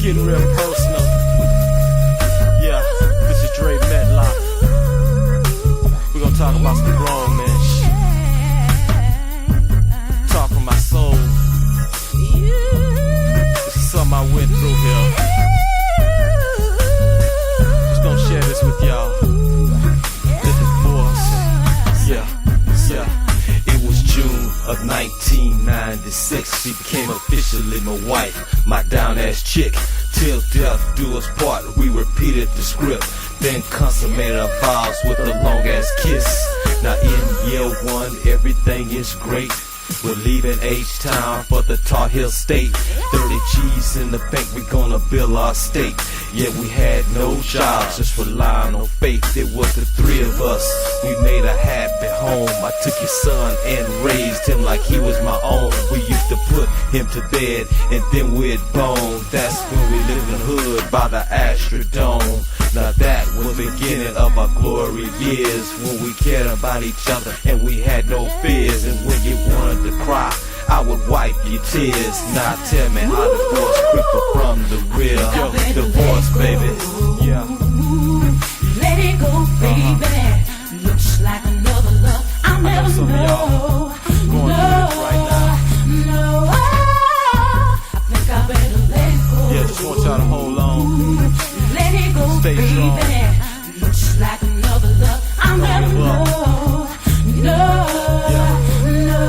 getting real personal. Yeah, this is Dre Medlock. We're gonna talk about some grown man shit. Talk from my soul. This is something I went through here. Just gonna share this with y'all. This is Boss. Yeah. It was June of 1996. She became officially my wife, my down-ass chick. Till death do us part, we repeated the script, then consummated our vows with a long-ass kiss. Now in year one, everything is great. We're leaving H-Town for the Tar Heel State. 30 G's in the bank, we gonna build our state. Yeah, we had no jobs, just relying on faith. It was the three of us, we made a happy home. I took your son and raised him like he was my own. We used to put him to bed and then we'd bone. That's when we lived in the hood by the Astrodome. Now that was the beginning of our glory years, when we cared about each other and we had no fears. And when you wanted to cry, I would wipe your tears. Now tell me how divorce creeper from the real. Yo, divorce, baby. Yeah. Let it go, baby. Looks like another love I'll never some of know. y'all going through this right now. No, I think I better let it go. Yeah, just want y'all to hold on. Let it go, Stay baby. strong. Looks like another love I'll never give up. know. No, no.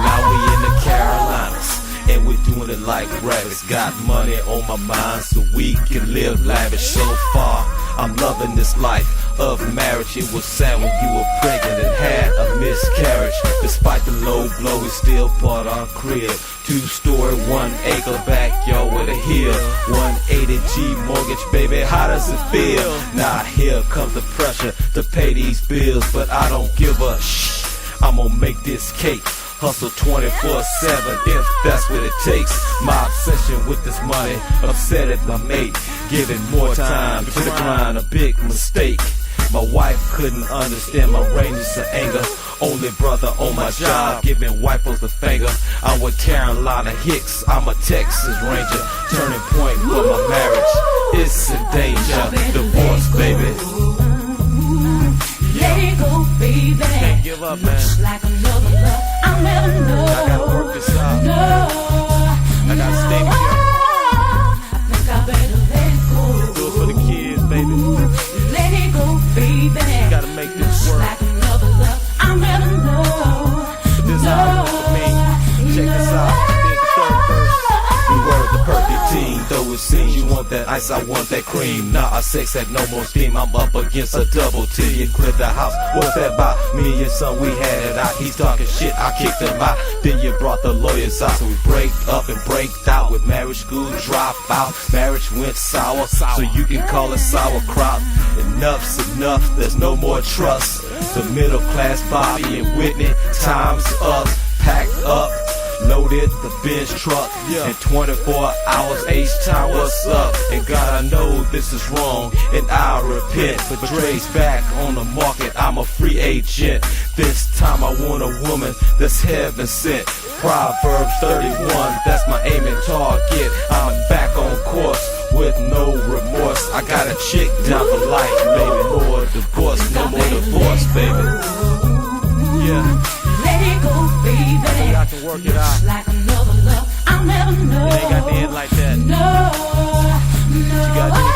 Now we in the Carolinas, and we're doing it like rabbits. Got money on my mind so we can live lavish. So far, I'm loving this life of marriage. It was sad when you were pregnant and had a miscarriage. Despite the low blow, we still bought our crib. 2-story, 1-acre backyard with a hill. 180G mortgage, baby, how does it feel? Now here comes the pressure to pay these bills, but I don't give a shh. I'm gonna make this cake. Hustle 24/7 if that's what it takes. My obsession with this money upset my mate. Giving more time to the grind, a big mistake. My wife couldn't understand my ranges of anger. Only brother on my job giving wifers the finger. I'm with Carolina Hicks, I'm a Texas Ranger. Turning point for my marriage, it's in danger. Divorce, baby. Let it go, baby. Can't give up, man. Looks like another love I'll never know. I gotta work this out. No, I gotta stay together. I think I better let it go. Do it for the kids, baby. Let it go, baby. Gotta make this Looks work. like another love I'll never know. But this album is for me. Check this out. Being the third verse. We were the perfect team, though it seems you want that ice, I want that cream. Now our sex had no more steam, I'm up against a double T. You cleared the house, what's that about? Me and your son, we had it out. He's talking shit, I kicked him out. Then you brought the lawyers out, so we breaked up and breaked out. With marriage school dropout, marriage went sour, so you can call it sauerkraut. Enough's enough, there's no more trust. The middle class Bobby and Whitney, time's up. Packed up, loaded the Benz truck. In 24 hours, H-Town, what's up? And God, I know this is wrong, and I repent. But Dre's back on the market, I'm a free agent. This time I want a woman that's heaven sent. Proverbs 31, that's my aim and target. I'm back on course with no remorse. I got a chick down for life, baby. More divorce, no more divorce, baby. Yeah, Let it go, baby. y'all can work it out. Looks like another love I'll never know. It ain't got to end like that. No, You gotta do